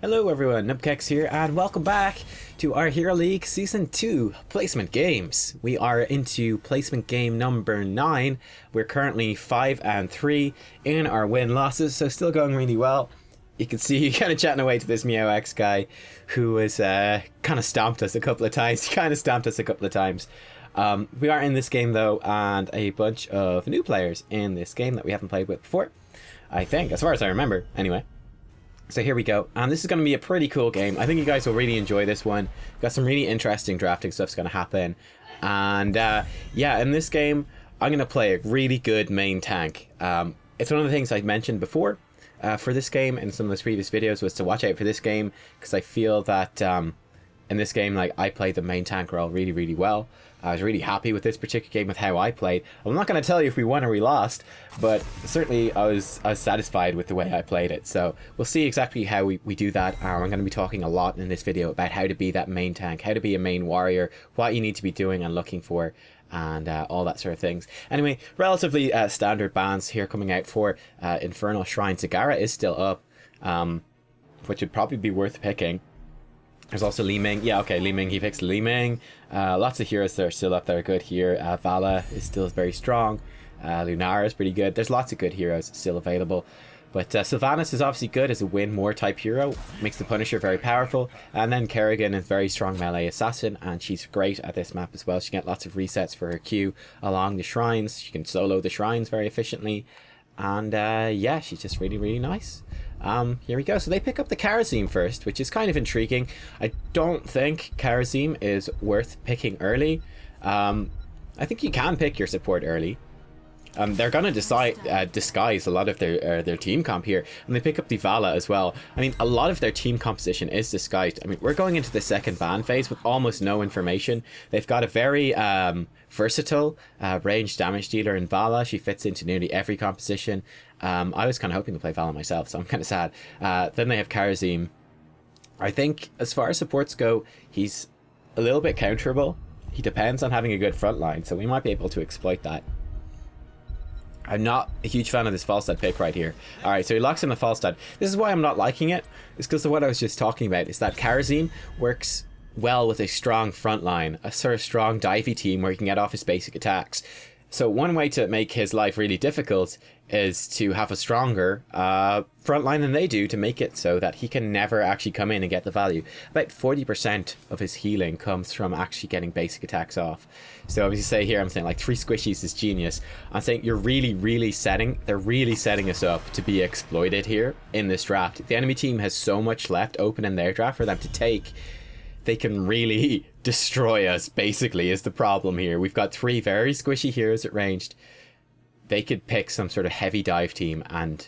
Hello everyone, Nubkeks here, and welcome back to our Hero League Season 2 placement games. We are into placement game number 9. We're currently 5 and 3 in our win-losses, so still going really well. You can see kind of chatting away to this Meow guy who has kind of stomped us a couple of times. We are in this game though, and a bunch of new players in this game that we haven't played with before, I think, as far as I remember, anyway. So here we go, and this is going to be a pretty cool game. I think you guys will really enjoy this one. We've got some really interesting drafting stuff's going to happen, and yeah, in this game I'm going to play a really good main tank. It's one of the things I mentioned before for this game in some of the previous videos was to watch out for this game, because I feel that in this game, like, I played the main tank role really well. I was really happy with this particular game with how I played. I'm not going to tell you if we won or we lost, but certainly I was satisfied with the way I played it. So we'll see exactly how we do that. I'm going to be talking a lot in this video about how to be that main tank, how to be a main warrior, what you need to be doing and looking for, and all that sort of things. Anyway, relatively standard bans here coming out for Infernal Shrine. Zagara is still up, which would probably be worth picking. There's also Li Ming. Yeah, okay, Li Ming. He picks Li Ming. Lots of heroes that are still up there good here. Vala is still very strong. Lunara is pretty good. There's lots of good heroes still available. But Sylvanas is obviously good as a win more type hero. Makes the Punisher very powerful. And then Kerrigan is very strong melee assassin, and she's great at this map as well. She can get lots of resets for her Q along the shrines. She can solo the shrines very efficiently. And yeah, she's just really nice. Here we go. So they pick up the Kharazim first, which is kind of intriguing. I don't think Kharazim is worth picking early. I think you can pick your support early. They're going to disguise a lot of their team comp here, and they pick up the Vala as well. I mean, a lot of their team composition is disguised. I mean, we're going into the second ban phase with almost no information. They've got a very versatile ranged damage dealer in Vala. She fits into nearly every composition. I was kind of hoping to play Vala myself, so I'm kind of sad. Then they have Kharazim. I think as far as supports go, he's a little bit counterable. He depends on having a good front line, so we might be able to exploit that. I'm not a huge fan of this Falstad pick right here. Alright, so he locks in the Falstad. This is why I'm not liking it. It's because of what I was just talking about. Is that Kharazim works well with a strong front line, a sort of strong divey team where he can get off his basic attacks. So one way to make his life really difficult is to have a stronger front line than they do, to make it so that he can never actually come in and get the value. About 40% of his healing comes from actually getting basic attacks off. So as you say here, I'm saying like 3 squishies is genius. I'm saying you're really setting us up to be exploited here in this draft. The enemy team has so much left open in their draft for them to take. They can really destroy us, basically, is the problem here. We've got 3 very squishy heroes at ranged. They could pick some sort of heavy dive team and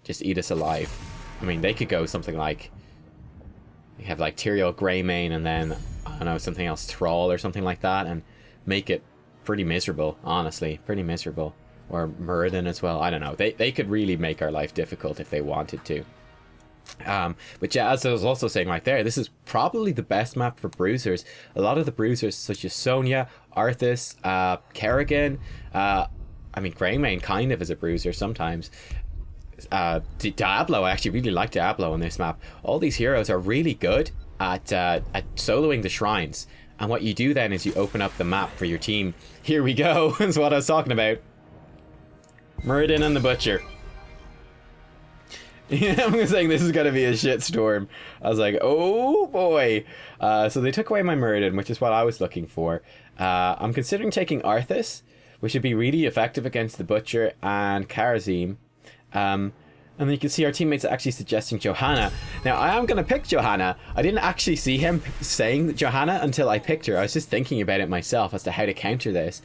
just eat us alive. I mean, they could go something like, they have like Tyrael Greymane and then, I don't know, something else, Thrall or something like that, and make it pretty miserable, honestly, pretty miserable. Or Muradin as well, I don't know. They could really make our life difficult if they wanted to. But yeah, as I was also saying right there, this is probably the best map for bruisers. A lot of the bruisers such as Sonya, Arthas, Kerrigan, I mean Greymane kind of is a bruiser sometimes. Diablo, I actually really like Diablo on this map. All these heroes are really good at soloing the shrines. And what you do then is you open up the map for your team. Here we go, is what I was talking about. Muradin and the Butcher. Yeah, I'm saying this is going to be a shitstorm. I was like, oh boy. So they took away my Muradin, which is what I was looking for. I'm considering taking Arthas, which would be really effective against the Butcher and Kharazim. And then you can see our teammates actually suggesting Johanna. Now, I am going to pick Johanna. I didn't actually see him saying Johanna until I picked her. I was just thinking about it myself as to how to counter this.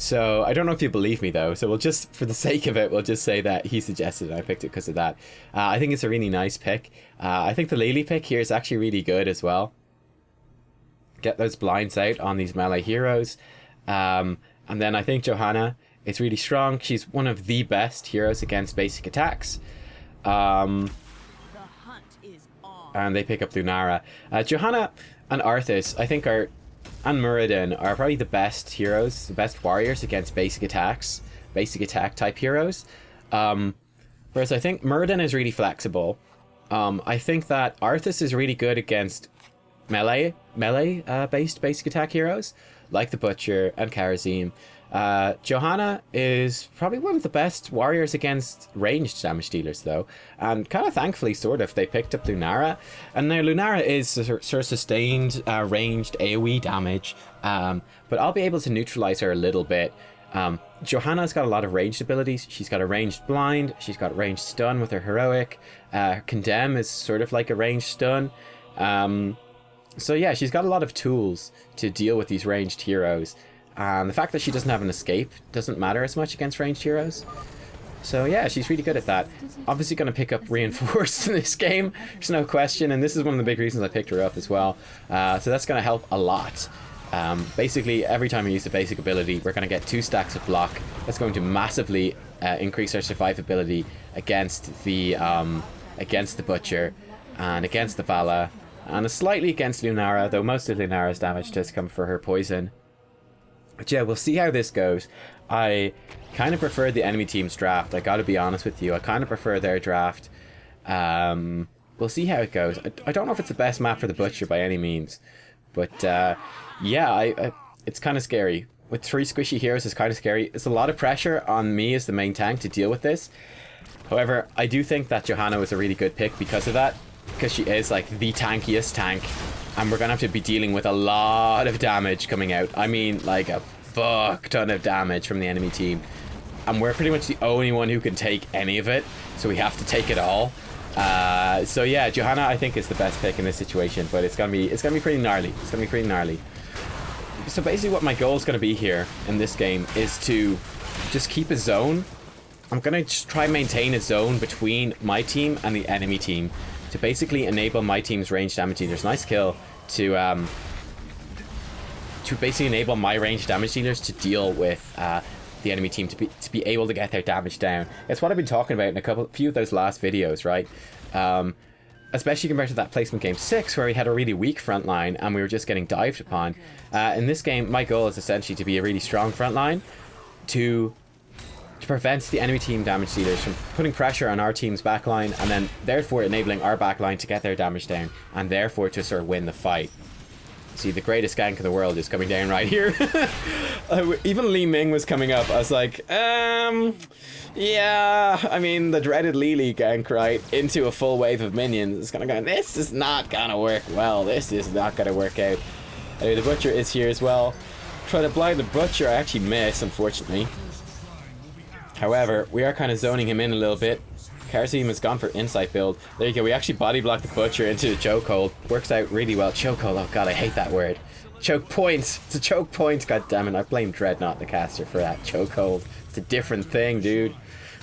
So I don't know if you believe me though, so we'll just, for the sake of it, we'll just say that he suggested and I picked it because of that. I think it's a really nice pick. I think the Lily pick here is actually really good as well. Get those blinds out on these melee heroes. And then I think Johanna is really strong. She's one of the best heroes against basic attacks. And they pick up Lunara. Johanna and Arthas, I think, and Muradin are probably the best heroes, the best warriors against basic attacks, basic attack type heroes. Whereas I think Muradin is really flexible. I think that Arthas is really good against melee based basic attack heroes like the Butcher and Karazim. Johanna is probably one of the best warriors against ranged damage dealers, though, and kind of thankfully, sort of, they picked up Lunara, and now Lunara is sort of sustained ranged AoE damage, but I'll be able to neutralize her a little bit. Johanna's got a lot of ranged abilities. She's got a ranged blind, she's got ranged stun with her heroic, condemn is sort of like a ranged stun. So yeah, she's got a lot of tools to deal with these ranged heroes. And the fact that she doesn't have an escape doesn't matter as much against ranged heroes. So yeah, she's really good at that. Obviously going to pick up Reinforced in this game, there's no question. And this is one of the big reasons I picked her up as well. So that's going to help a lot. Basically, every time we use a basic ability, we're going to get 2 stacks of block. That's going to massively increase our survivability against the Butcher and against the Vala. And slightly against Lunara, though most of Lunara's damage does come for her poison. But yeah, we'll see how this goes. I kind of prefer the enemy team's draft. I gotta be honest with you. I kind of prefer their draft. We'll see how it goes. I don't know if it's the best map for the Butcher by any means. But yeah, it's kind of scary. With 3 squishy heroes, it's kind of scary. It's a lot of pressure on me as the main tank to deal with this. However, I do think that Johanna was a really good pick because of that. Because she is like the tankiest tank. And we're going to have to be dealing with a lot of damage coming out. I mean, like a fuck ton of damage from the enemy team. And we're pretty much the only one who can take any of it. So we have to take it all. So yeah, Johanna I think is the best pick in this situation. But it's gonna be pretty gnarly. It's gonna be pretty gnarly. So basically what my goal is going to be here in this game is to just keep a zone. I'm going to just try and maintain a zone between my team and the enemy team. To basically enable my team's range damage dealers. Nice kill to basically enable my range damage dealers to deal with the enemy team, to be able to get their damage down. It's what I've been talking about in a few of those last videos, right? Especially compared to that placement game 6 where we had a really weak front line and we were just getting dived upon. In this game, my goal is essentially to be a really strong front line to prevent the enemy team damage dealers from putting pressure on our team's backline, and then therefore enabling our backline to get their damage down, and therefore to sort of win the fight. See, the greatest gank in the world is coming down right here. Even Li Ming was coming up. I was like, yeah, I mean, the dreaded Li gank, right, into a full wave of minions is gonna go, this is not gonna work well. This is not gonna work out. Anyway, the Butcher is here as well. Try to blind the Butcher. I actually miss, unfortunately. However, we are kind of zoning him in a little bit. Karazim has gone for insight build. There you go, we actually body blocked the Butcher into the chokehold. Works out really well. Chokehold, oh god, I hate that word. Choke point! It's a choke point, god damn it. I blame Dreadnought the caster for that chokehold. It's a different thing, dude.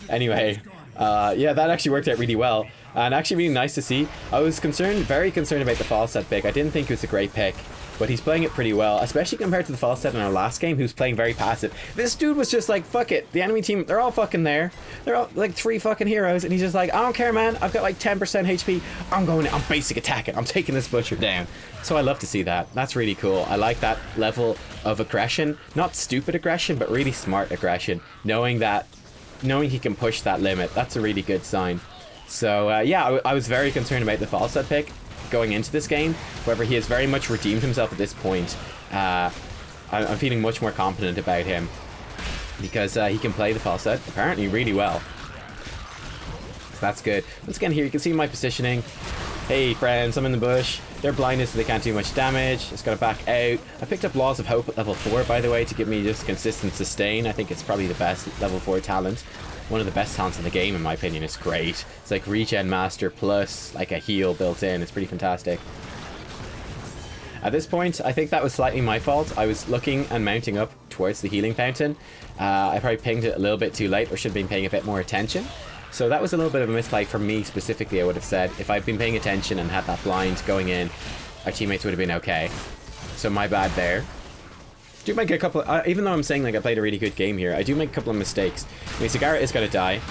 Anyway, yeah, that actually worked out really well. And actually really nice to see. I was very concerned about the Falstad pick. I didn't think it was a great pick. But he's playing it pretty well, especially compared to the Falstad in our last game, who's playing very passive. This dude was just like, fuck it. The enemy team, they're all fucking there. They're all like 3 fucking heroes. And he's just like, I don't care, man. I've got like 10% HP. I'm going, I'm basic attacking. I'm taking this Butcher down. So I love to see that. That's really cool. I like that level of aggression. Not stupid aggression, but really smart aggression. Knowing he can push that limit. That's a really good sign. So yeah, I was very concerned about the Falstad pick going into this game. However, he has very much redeemed himself at this point. I'm feeling much more confident about him because he can play the Falstad apparently really well. So that's good. Once again, here you can see my positioning. Hey friends, I'm in the bush. They're blinded so they can't do much damage. Just gotta back out. I picked up Laws of Hope at level 4, by the way, to give me just consistent sustain. I think it's probably the best level 4 talent. One of the best talents in the game, in my opinion. It's great. It's like Regen Master plus like a heal built in. It's pretty fantastic. At this point, I think that was slightly my fault. I was looking and mounting up towards the healing fountain. I probably pinged it a little bit too late, or should have been paying a bit more attention. So that was a little bit of a misplay for me specifically, I would have said. If I'd been paying attention and had that blind going in, our teammates would have been okay. So my bad there. Do make a couple of, even though I'm saying like I played a really good game here, I do make a couple of mistakes. I mean, Sagara is going to die.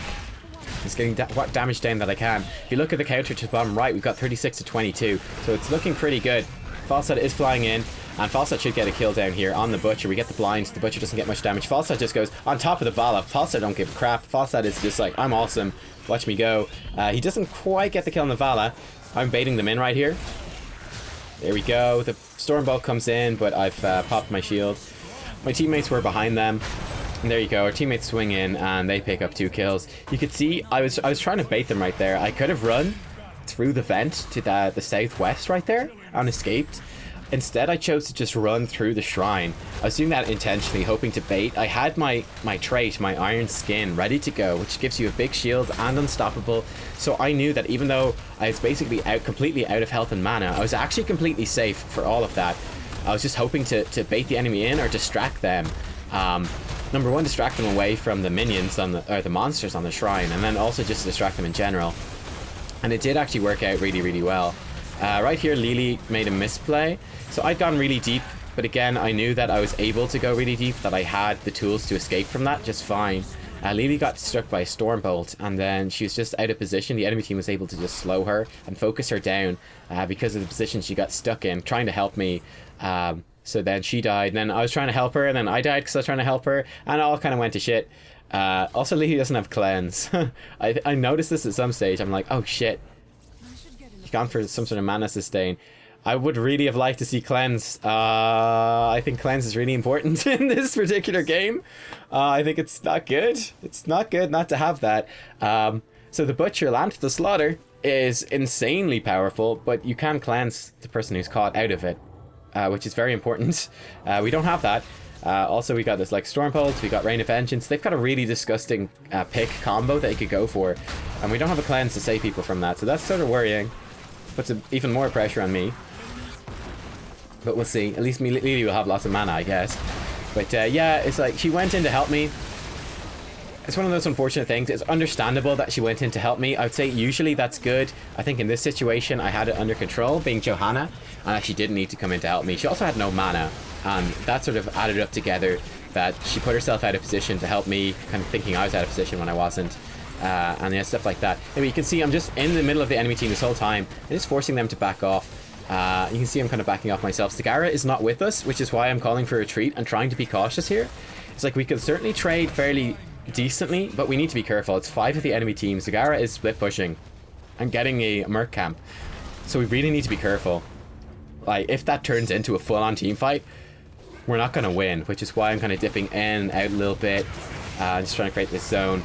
He's getting what damage down that I can. If you look at the counter to the bottom right, we've got 36 to 22. So it's looking pretty good. Falstad is flying in. And Falstad should get a kill down here on the Butcher. We get the blind. The Butcher doesn't get much damage. Falstad just goes on top of the Vala. Falstad don't give a crap. Falstad is just like, I'm awesome. Watch me go. He doesn't quite get the kill on the Vala. I'm baiting them in right here. There we go. The Stormbolt comes in, but I've popped my shield. My teammates were behind them. And there you go. Our teammates swing in and they pick up 2 kills. You could see I was trying to bait them right there. I could have run through the vent to the southwest right there and escaped. Instead, I chose to just run through the shrine. I was doing that intentionally, hoping to bait. I had my trait, my Iron Skin, ready to go, which gives you a big shield and unstoppable. So I knew that even though I was basically completely out of health and mana, I was actually completely safe for all of that. I was just hoping to bait the enemy in or distract them. Number one, distract them away from the minions or the monsters on the shrine, and then also just distract them in general. And it did actually work out really, really well. Right here, Lily made a misplay. So I'd gone really deep, but again, I knew that I was able to go really deep, that I had the tools to escape from that just fine. Lily got struck by a Stormbolt, and then she was just out of position. The enemy team was able to just slow her and focus her down because of the position she got stuck in, trying to help me. So then she died, and then I was trying to help her, and then I died because I was trying to help her, and it all kind of went to shit. Also, Lily doesn't have cleanse. I noticed this at some stage. I'm like, oh shit. He's gone for some sort of mana sustain. I would really have liked to see cleanse. I think cleanse is really important in this particular game. I think it's not good. It's not good not to have that. So the Butcher, Lamb to the Slaughter, is insanely powerful, but you can cleanse the person who's caught out of it, which is very important. We don't have that. Also, we got this like Stormbolt, we got Rain of Vengeance. They've got a really disgusting pick combo that you could go for, and we don't have a cleanse to save people from that, so that's sort of worrying. Puts even more pressure on me. But we'll see. At least Lily will have lots of mana, I guess. But yeah, it's like she went in to help me. It's one of those unfortunate things. It's understandable that she went in to help me. I would say usually that's good. I think in this situation I had it under control, being Johanna, and she didn't need to come in to help me. She also had no mana, and that sort of added up together, that she put herself out of position to help me, kind of thinking I was out of position when I wasn't. And yeah, stuff like that. Anyway, you can see I'm just in the middle of the enemy team this whole time, and just forcing them to back off. You can see I'm kind of backing off myself. Zagara is not with us, which is why I'm calling for a retreat and trying to be cautious here. It's like we can certainly trade fairly decently, but we need to be careful. It's 5 of the enemy team. Zagara is split pushing and getting a Merc camp, so we really need to be careful. Like, if that turns into a full-on team fight, we're not going to win, which is why I'm kind of dipping in and out a little bit, just trying to create this zone.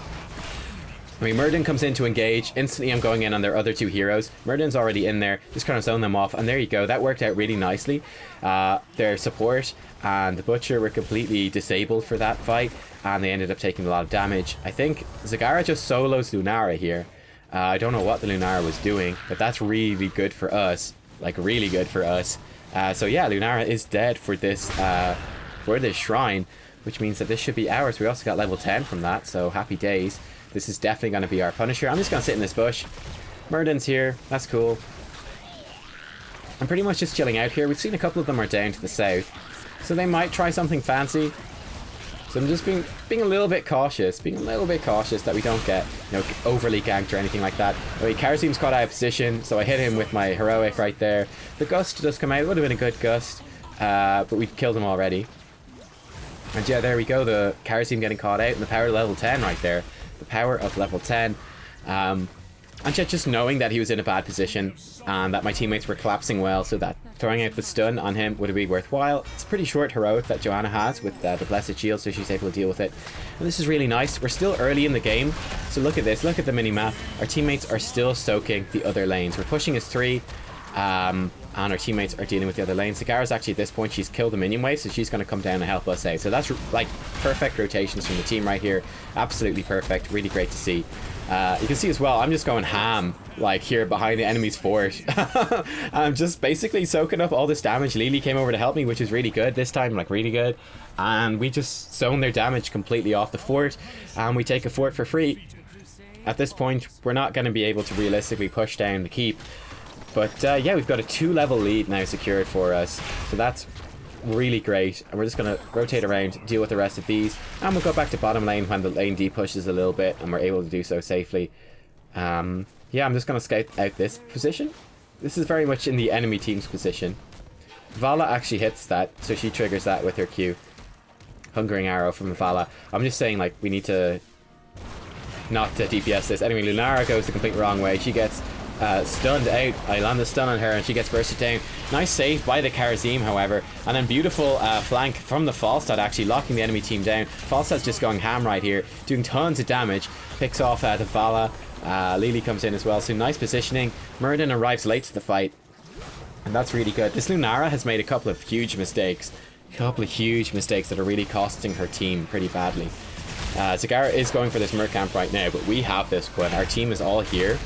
I mean, Murden comes in to engage. Instantly, I'm going in on their other 2 heroes. Murden's already in there. Just kind of zone them off. And there you go. That worked out really nicely. Their support and the Butcher were completely disabled for that fight, and they ended up taking a lot of damage. I think Zagara just solos Lunara here. I don't know what the Lunara was doing, but that's really good for us. Like, really good for us. So yeah, Lunara is dead for this shrine, which means that this should be ours. We also got level 10 from that, so happy days. This is definitely going to be our Punisher. I'm just going to sit in this bush. Murden's here. That's cool. I'm pretty much just chilling out here. We've seen a couple of them are down to the south, so they might try something fancy. So I'm just being a little bit cautious. Being a little bit cautious that we don't get, you know, overly ganked or anything like that. Anyway, Karazim's caught out of position, so I hit him with my heroic right there. The gust does come out. It would have been a good gust, but we killed him already. And yeah, there we go. The Karazim getting caught out, and the power of level 10 right there. The power of level 10. And just knowing that he was in a bad position and that my teammates were collapsing well, so that throwing out the stun on him would be worthwhile. It's a pretty short heroic that Johanna has with the Blessed Shield, so she's able to deal with it. And this is really nice. We're still early in the game, so look at this. Look at the mini-map. Our teammates are still soaking the other lanes. We're pushing as 3, and our teammates are dealing with the other lanes. Zagara's actually at this point, she's killed the minion wave, so she's going to come down and help us out. So that's like perfect rotations from the team right here. Absolutely perfect. Really great to see. You can see as well, I'm just going ham, like here behind the enemy's fort. I'm just basically soaking up all this damage. Lily came over to help me, which is really good this time, like really good. And we just zone their damage completely off the fort, and we take a fort for free. At this point, we're not going to be able to realistically push down the keep. But yeah, we've got a 2-level lead now secured for us, so that's really great. And we're just going to rotate around, deal with the rest of these, and we'll go back to bottom lane when the lane depushes a little bit and we're able to do so safely. Yeah, I'm just going to scout out this position. This is very much in the enemy team's position. Vala actually hits that, so she triggers that with her Q. Hungering Arrow from Vala. I'm just saying, like, we need to not to DPS this. Anyway, Lunara goes the complete wrong way. She gets stunned out. I land the stun on her and she gets bursted down. Nice save by the Karazim, however. And then beautiful flank from the Falstad, actually locking the enemy team down. Falstad's just going ham right here, doing tons of damage. Picks off the Vala. Lily comes in as well, so nice positioning. Muradin arrives late to the fight, and that's really good. This Lunara has made a couple of huge mistakes. A couple of huge mistakes that are really costing her team pretty badly. Zagara is going for this Mercamp right now, but we have this one. Our team is all here,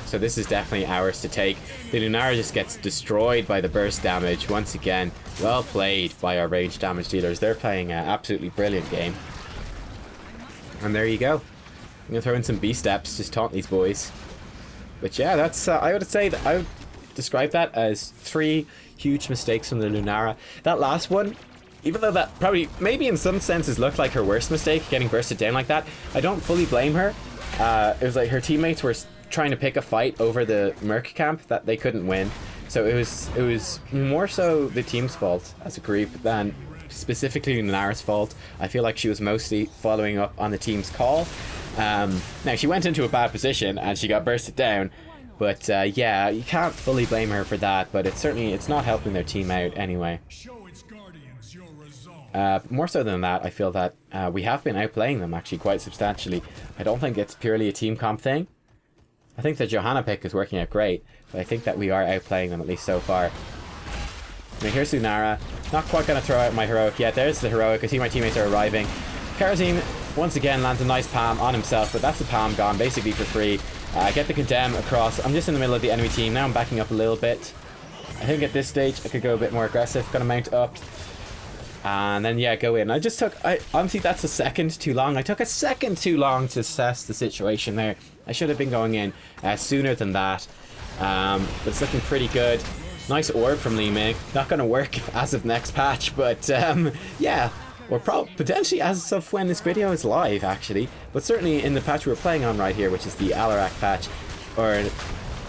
so this is definitely ours to take. The Lunara just gets destroyed by the burst damage once again. Well played by our range damage dealers. They're playing an absolutely brilliant game. And there you go. I'm going to throw in some B-steps, just taunt these boys. But yeah, that's I would say that I would describe that as 3 huge mistakes from the Lunara. That last one, even though that probably maybe in some senses looked like her worst mistake, getting bursted down like that, I don't fully blame her. It was like her teammates were trying to pick a fight over the Merc camp that they couldn't win. So it was more so the team's fault as a group than specifically Lunara's fault. I feel like she was mostly following up on the team's call. Now she went into a bad position and she got bursted down. But yeah, you can't fully blame her for that, but it's not helping their team out anyway. More so than that, I feel that we have been outplaying them actually quite substantially. I don't think it's purely a team comp thing. I think the Johanna pick is working out great, but I think that we are outplaying them at least so far. Now here's Lunara. Not quite going to throw out my heroic yet. There's the heroic. I see my teammates are arriving. Karazim once again lands a nice palm on himself, but that's the palm gone basically for free. Get the condemn across. I'm just in the middle of the enemy team. Now I'm backing up a little bit. I think at this stage I could go a bit more aggressive. Gonna mount up. And then, yeah, go in. Honestly, that's a second too long. I took a second too long to assess the situation there. I should have been going in sooner than that. But it's looking pretty good. Nice orb from Li Ming. Not gonna work as of next patch, but yeah. Or potentially as of when this video is live, actually. But certainly in the patch we're playing on right here, which is the Alarak patch. Or,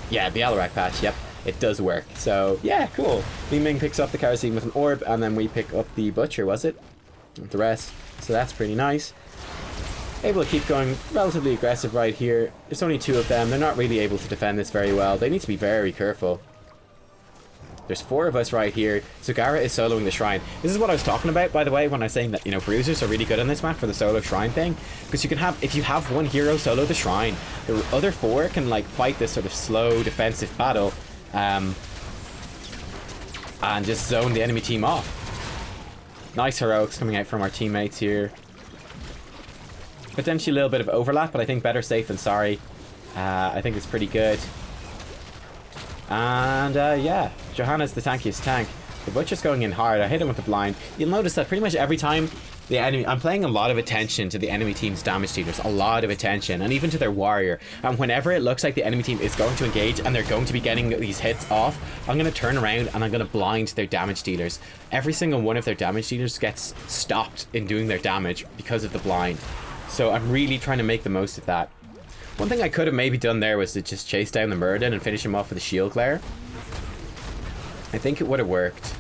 yeah, the Alarak patch, yep. It does work. So, yeah, cool. Li Ming picks up the Karazim with an orb, and then we pick up the Butcher, was it? With the rest. So that's pretty nice. Able to keep going relatively aggressive right here. There's only 2 of them. They're not really able to defend this very well. They need to be very careful. There's 4 of us right here. Zagara is soloing the Shrine. This is what I was talking about, by the way, when I was saying that, you know, bruisers are really good on this map for the solo Shrine thing. Because you can have, if you have one hero solo the Shrine, the other 4 can, like, fight this sort of slow defensive battle. And just zone the enemy team off. Nice heroics coming out from our teammates here. Potentially a little bit of overlap, but I think better safe than sorry. I think it's pretty good. And yeah, Johanna's the tankiest tank. The Butcher's going in hard. I hit him with the blind. You'll notice that pretty much every time the enemy... I'm paying a lot of attention to the enemy team's damage dealers. A lot of attention. And even to their warrior. And whenever it looks like the enemy team is going to engage and they're going to be getting these hits off, I'm going to turn around and I'm going to blind their damage dealers. Every single one of their damage dealers gets stopped in doing their damage because of the blind. So I'm really trying to make the most of that. One thing I could have maybe done there was to just chase down the Muradin and finish him off with a shield glare. I think it would have worked.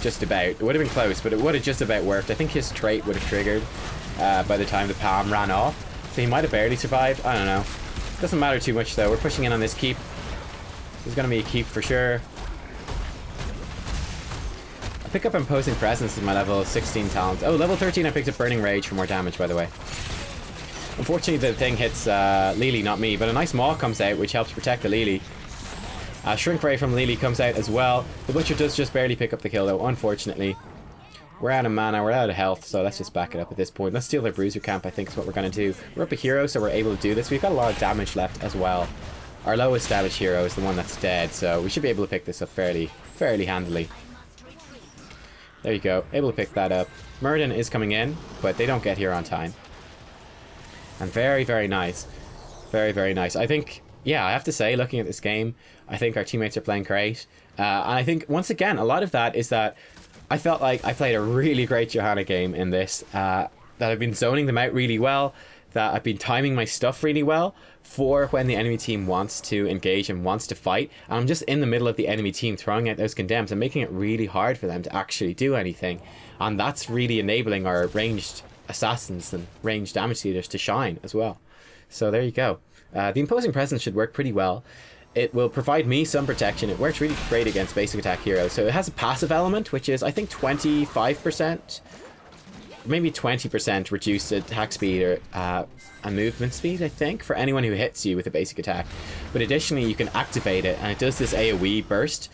Just about. It would have been close, but it would have just about worked. I think his trait would have triggered by the time the palm ran off. So he might have barely survived. I don't know. Doesn't matter too much though. We're pushing in on this keep. There's going to be a keep for sure. I pick up Imposing Presence in my level 16 talent. Oh, level 13 I picked up Burning Rage for more damage, by the way. Unfortunately the thing hits Lily, not me, but a nice maw comes out which helps protect the Lily. Shrink Ray from Lily comes out as well. The Butcher does just barely pick up the kill though, unfortunately. We're out of mana, we're out of health, so let's just back it up at this point. Let's steal their Bruiser camp, I think is what we're going to do. We're up a hero, so we're able to do this. We've got a lot of damage left as well. Our lowest damage hero is the one that's dead, so we should be able to pick this up fairly handily. There you go, able to pick that up. Muradin is coming in, but they don't get here on time. And very, very nice. Very, very nice. I think, yeah, I have to say, looking at this game, I think our teammates are playing great. And I think, once again, a lot of that is that I felt like I played a really great Johanna game in this. That I've been zoning them out really well. that I've been timing my stuff really well for when the enemy team wants to engage and wants to fight. And I'm just in the middle of the enemy team throwing out those condemns and making it really hard for them to actually do anything. And that's really enabling our ranged assassins and ranged damage dealers to shine as well. So there you go. The imposing presence should work pretty well. It will provide me some protection. It works really great against basic attack heroes. So it has a passive element, which is I think 25%, maybe 20% reduced attack speed or and movement speed, I think, for anyone who hits you with a basic attack. But additionally, you can activate it, and it does this AoE burst,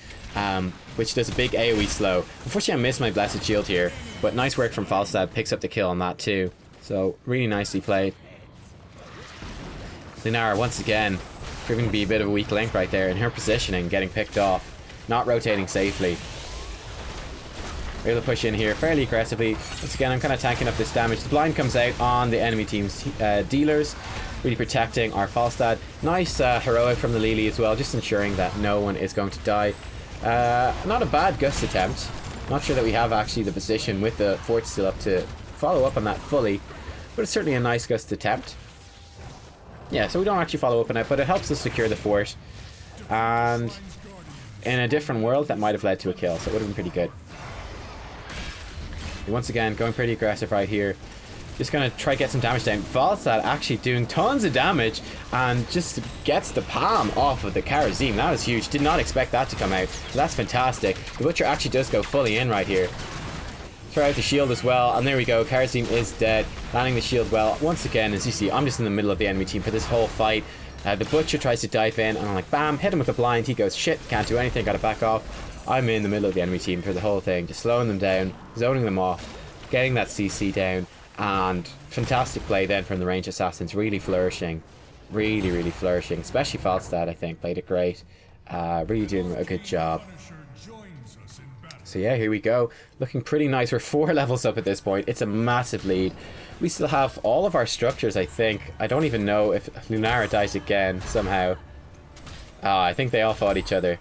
which does a big AoE slow. Unfortunately, I missed my Blessed Shield here, but nice work from Falstad, picks up the kill on that too. So really nicely played. Lunara, once again, proving to be a bit of a weak link right there in her positioning, getting picked off, not rotating safely. We're able to push in here fairly aggressively. Once again, I'm kind of tanking up this damage. The blind comes out on the enemy team's dealers, really protecting our Falstad. Nice heroic from the Lily as well, just ensuring that no one is going to die. Not a bad Gust attempt. Not sure that we have actually the position with the fort still up to follow up on that fully, but it's certainly a nice Gust attempt. Yeah, so we don't actually follow up on it, but it helps us secure the fort. And in a different world, that might have led to a kill, so it would have been pretty good. Once again, going pretty aggressive right here. Just gonna try to get some damage down. Falstad actually doing tons of damage and just gets the palm off of the Kharazim. That was huge. Did not expect that to come out. That's fantastic. The Butcher actually does go fully in right here. Throw out the shield as well, and there we go. Kharazim is dead. Landing the shield well. Once again, as you see, I'm just in the middle of the enemy team for this whole fight. The Butcher tries to dive in, and I'm like, bam, hit him with a blind. He goes, shit, can't do anything, gotta back off. I'm in the middle of the enemy team for the whole thing, just slowing them down, zoning them off, getting that CC down, and fantastic play then from the ranged assassins, really flourishing. Really, really flourishing. Especially Falstad, I think, played it great. Really doing a good job. So yeah, here we go. Looking pretty nice. We're 4 levels up at this point. It's a massive lead. We still have all of our structures, I think. I don't even know if Lunara dies again somehow. I think they all fought each other.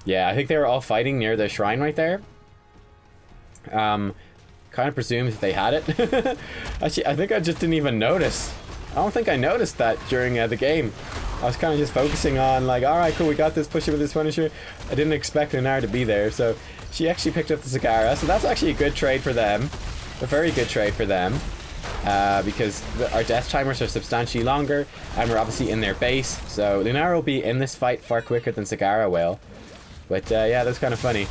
Yeah, I think they were all fighting near the shrine right there. Kind of presumed that they had it. Actually, I think I just didn't even notice. I don't think I noticed that during the game. I was kind of just focusing on like, alright, cool, we got this, push it with this Punisher. I didn't expect Lunara to be there, so she actually picked up the Zagara. So that's actually a good trade for them. A very good trade for them. Because our death timers are substantially longer, and we're obviously in their base. So Lunara will be in this fight far quicker than Zagara will. But yeah, that's kind of funny.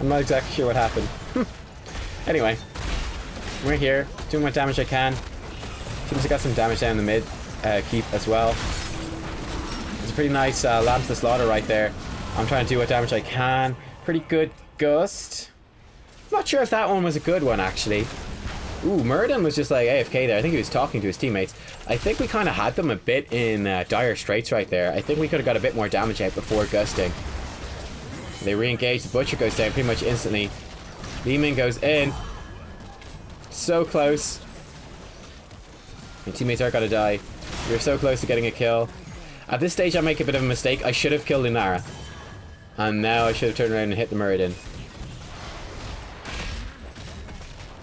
I'm not exactly sure what happened. Anyway, we're here, doing what damage I can. Seems I got some damage down the mid keep as well. It's a pretty nice lamb to the slaughter right there. I'm trying to do what damage I can. Pretty good Gust. Not sure if that one was a good one, actually. Ooh, Muradin was just like AFK there. I think he was talking to his teammates. I think we kind of had them a bit in dire straits right there. I think we could have got a bit more damage out before Gusting. They re-engage, the Butcher goes down pretty much instantly. Li-Ming goes in. So close. My teammates are gonna die. We're so close to getting a kill. At this stage I make a bit of a mistake. I should have killed Lunara. And now I should have turned around and hit the Muradin.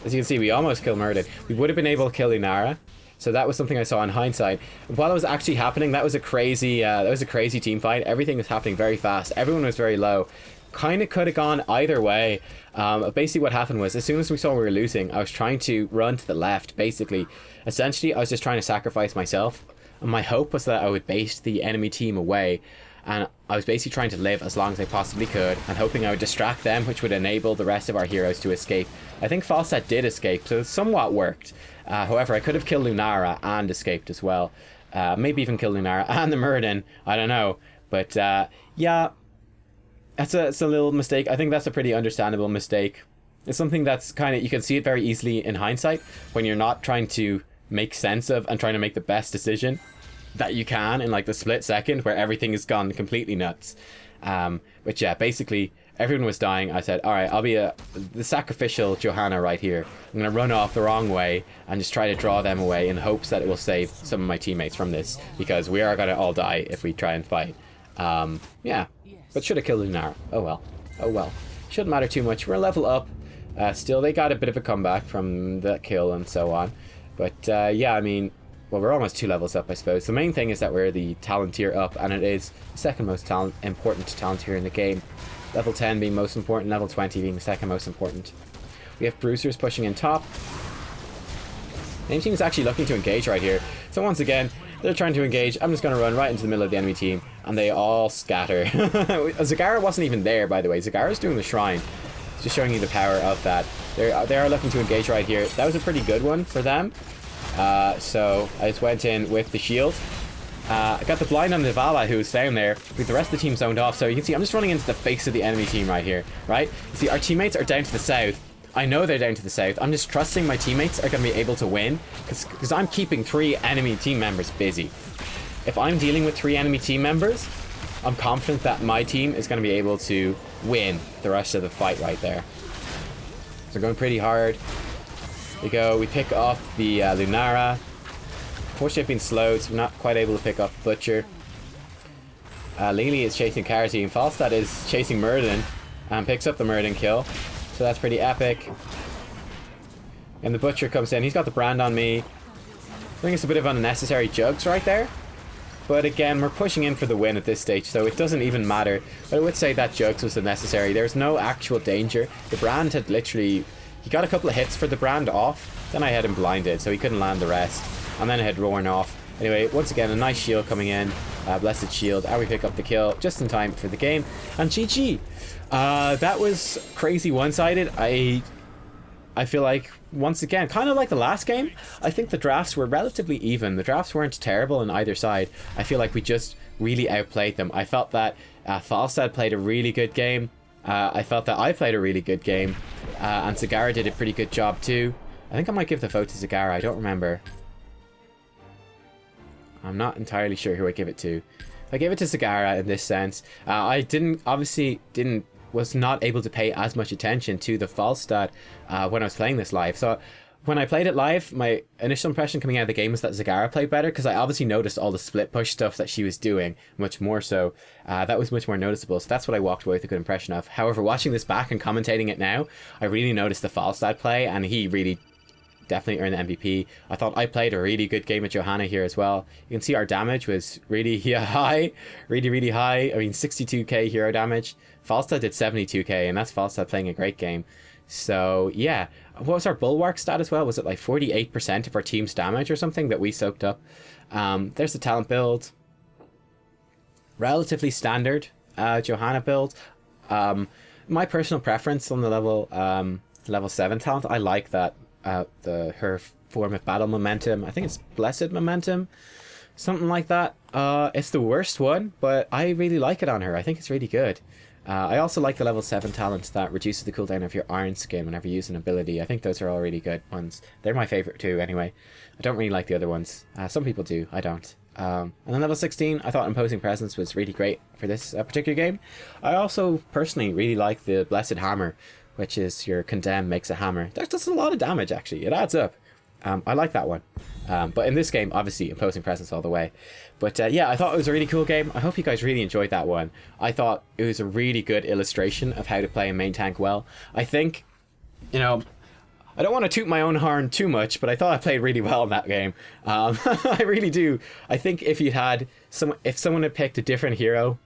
As you can see, we almost killed Muradin. We would have been able to kill Lunara. So that was something I saw in hindsight. While it was actually happening, that was a crazy team fight. Everything was happening very fast. Everyone was very low. Kind of could have gone either way. Basically what happened was, as soon as we saw we were losing, I was trying to run to the left, basically. Essentially, I was just trying to sacrifice myself. And my hope was that I would bait the enemy team away. And I was basically trying to live as long as I possibly could, and hoping I would distract them, which would enable the rest of our heroes to escape. I think Falstad did escape, so it somewhat worked. However, I could have killed Lunara and escaped as well. Maybe even killed Lunara and the Muradin. I don't know. But yeah, it's a little mistake. I think that's a pretty understandable mistake. It's something that's kind of, you can see it very easily in hindsight when you're not trying to make sense of and trying to make the best decision that you can in like the split second where everything has gone completely nuts. But yeah, basically everyone was dying. I said, all right, I'll be the sacrificial Johanna right here. I'm going to run off the wrong way and just try to draw them away in hopes that it will save some of my teammates from this, because we are going to all die if we try and fight. Yeah, but should have killed Lunara. Oh well. Oh well. Shouldn't matter too much. We're a level up. Still, they got a bit of a comeback from that kill and so on. But yeah, I mean, well, we're almost 2 levels up, I suppose. The main thing is that we're the talent tier up, and it is the second most important talent tier in the game. Level 10 being most important, level 20 being the second most important. We have bruisers pushing in top. The enemy team is actually looking to engage right here. So once again, they're trying to engage. I'm just going to run right into the middle of the enemy team, and they all scatter. Zagara wasn't even there, by the way. Zagara's doing the shrine. Just showing you the power of that. They are looking to engage right here. That was a pretty good one for them. So I just went in with the shield. I got the blind on Nivala, who was down there, with the rest of the team zoned off. So you can see I'm just running into the face of the enemy team right here, right? You see, our teammates are down to the south. I know they're down to the south. I'm just trusting my teammates are going to be able to win, because I'm keeping 3 enemy team members busy. If I'm dealing with 3 enemy team members, I'm confident that my team is going to be able to win the rest of the fight right there. So going pretty hard. We pick off the Lunara. Unfortunately, I've been slowed, so we're not quite able to pick off Butcher. Lily is chasing Carty, and Falstad is chasing Murden, and picks up the Murden kill. So that's pretty epic. And the Butcher comes in. He's got the brand on me. I think it's a bit of unnecessary jugs right there. But again, we're pushing in for the win at this stage, so it doesn't even matter. But I would say that jugs was unnecessary. There's no actual danger. The brand had literally... He got a couple of hits for the brand off. Then I had him blinded, so he couldn't land the rest. And then it had worn off. Anyway, once again, a nice shield coming in. Blessed shield. And we pick up the kill just in time for the game. And GG. That was crazy one-sided. I feel like, once again, kind of like the last game, I think the drafts were relatively even. The drafts weren't terrible on either side. I feel like we just really outplayed them. I felt that Falstad played a really good game. I felt that I played a really good game. And Zagara did a pretty good job too. I think I might give the vote to Zagara. I don't remember. I'm not entirely sure who I give it to. I gave it to Zagara in this sense. I was not able to pay as much attention to the Falstad when I was playing this live. So when I played it live, my initial impression coming out of the game was that Zagara played better, because I obviously noticed all the split push stuff that she was doing much more so. That was much more noticeable, so that's what I walked away with a good impression of. However, watching this back and commentating it now, I really noticed the Falstad play, and he really definitely earned the MVP. I thought I played a really good game with Johanna here as well. You can see our damage was really high, really high. I mean, 62k hero damage. Falstad did 72k, and that's Falstad playing a great game. So yeah, what was our bulwark stat as well? Was it like 48% of our team's damage or something that we soaked up? There's the talent build. Relatively standard Johanna build. My personal preference on the level 7 talent, I like that her form of battle momentum. I think it's blessed momentum, something like that. It's the worst one, but I really like it on her. I think it's really good. I also like the level 7 talent that reduces the cooldown of your iron skin whenever you use an ability. I think those are all really good ones. They're my favorite too anyway. I don't really like the other ones. Some people do, I don't. And then level 16, I thought Imposing Presence was really great for this particular game. I also personally really like the Blessed Hammer, which is your condemn makes a hammer. That does a lot of damage actually, it adds up. I like that one. But in this game, obviously, Imposing Presence all the way. But yeah, I thought it was a really cool game. I hope you guys really enjoyed that one. I thought it was a really good illustration of how to play a main tank well. I think, you know, I don't want to toot my own horn too much, but I thought I played really well in that game. I really do. I think if someone had picked a different hero,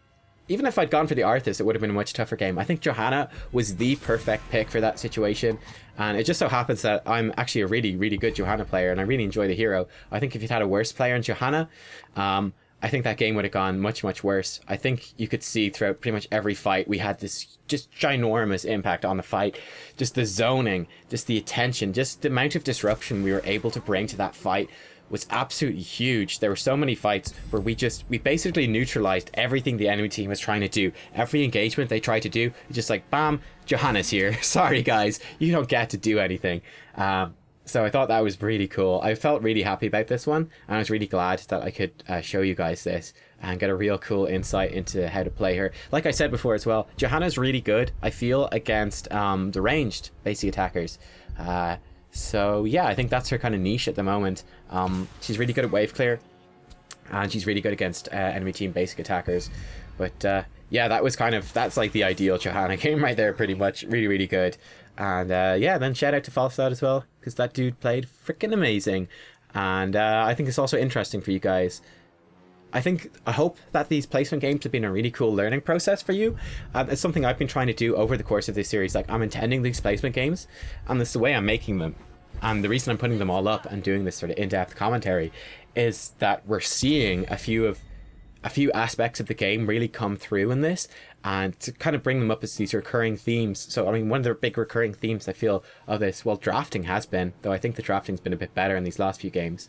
even if I'd gone for the Arthas, it would have been a much tougher game. I think Johanna was the perfect pick for that situation. And it just so happens that I'm actually a really good Johanna player, and I really enjoy the hero. I think if you'd had a worse player in Johanna, I think that game would have gone much worse. I think you could see throughout pretty much every fight, we had this just ginormous impact on the fight. Just the zoning, just the attention, just the amount of disruption we were able to bring to that fight was absolutely huge. There were so many fights where we basically neutralized everything the enemy team was trying to do. Every engagement they tried to do, just like, bam, Johanna's here. Sorry guys, you don't get to do anything. So I thought that was really cool. I felt really happy about this one, and I was really glad that I could show you guys this and get a real cool insight into how to play her. Like I said before as well, Johanna's really good, I feel, against the ranged basic attackers. So yeah, I think that's her kind of niche at the moment. She's really good at wave clear, and she's really good against enemy team basic attackers. But yeah, that's like the ideal Johanna game right there, pretty much. Really good. And yeah, then shout out to Falstad as well, because because that dude played freaking amazing. And I think it's also interesting for you guys. I hope that these placement games have been a really cool learning process for you. It's something I've been trying to do over the course of this series. Like, I'm intending these placement games, and it's the way I'm making them. And the reason I'm putting them all up and doing this sort of in-depth commentary is that we're seeing a few aspects of the game really come through in this, and to kind of bring them up as these recurring themes. So, I mean, one of the big recurring themes I feel of this, well, drafting has been, though I think the drafting's been a bit better in these last few games.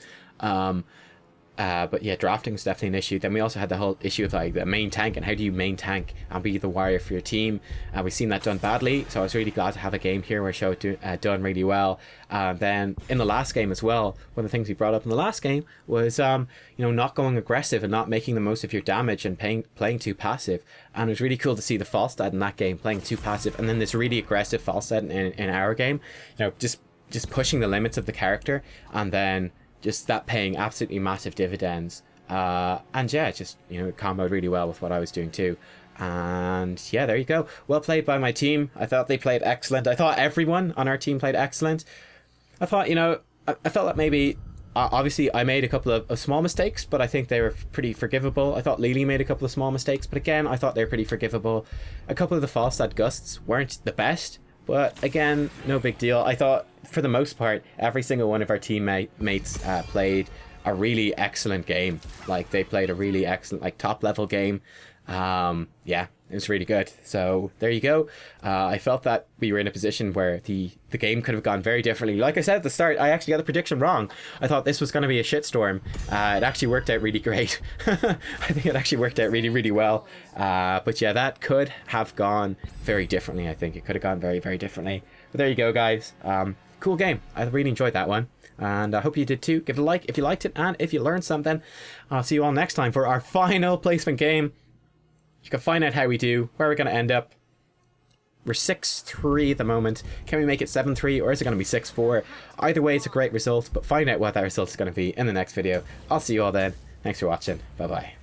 But yeah, drafting is definitely an issue. Then we also had the whole issue of like the main tank, and how do you main tank and be the warrior for your team. We've seen that done badly, so I was really glad to have a game here where I showed it done really well. Then in the last game as well, one of the things we brought up in the last game was not going aggressive and not making the most of your damage and playing too passive. And it was really cool to see the Falstad in that game playing too passive, and then this really aggressive Falstad in our game, just pushing the limits of the character, and then just that paying absolutely massive dividends. And yeah, just, it comboed really well with what I was doing too. And yeah, there you go. Well played by my team. I thought they played excellent. I thought everyone on our team played excellent. I thought, I felt that maybe, obviously I made a couple of small mistakes, but I think they were pretty forgivable. I thought Lily made a couple of small mistakes, but again, I thought they were pretty forgivable. A couple of the Falstad gusts weren't the best, but again, no big deal. I thought, for the most part, every single one of our teammates played a really excellent game. Like, they played a really excellent, like, top level game. Yeah, it was really good. So there you go. I felt that we were in a position where the game could have gone very differently. Like I said at the start, I actually got the prediction wrong. I thought this was going to be a shitstorm. It actually worked out really great. I think it actually worked out really, really well. But yeah, that could have gone very differently. I think it could have gone very, very differently. But there you go, guys. Cool game. I really enjoyed that one. And I hope you did too. Give it a like if you liked it, and if you learned something. I'll see you all next time for our final placement game. You can find out how we do, where we're going to end up. We're 6-3 at the moment. Can we make it 7-3, or is it going to be 6-4? Either way, it's a great result, but find out what that result is going to be in the next video. I'll see you all then. Thanks for watching. Bye-bye.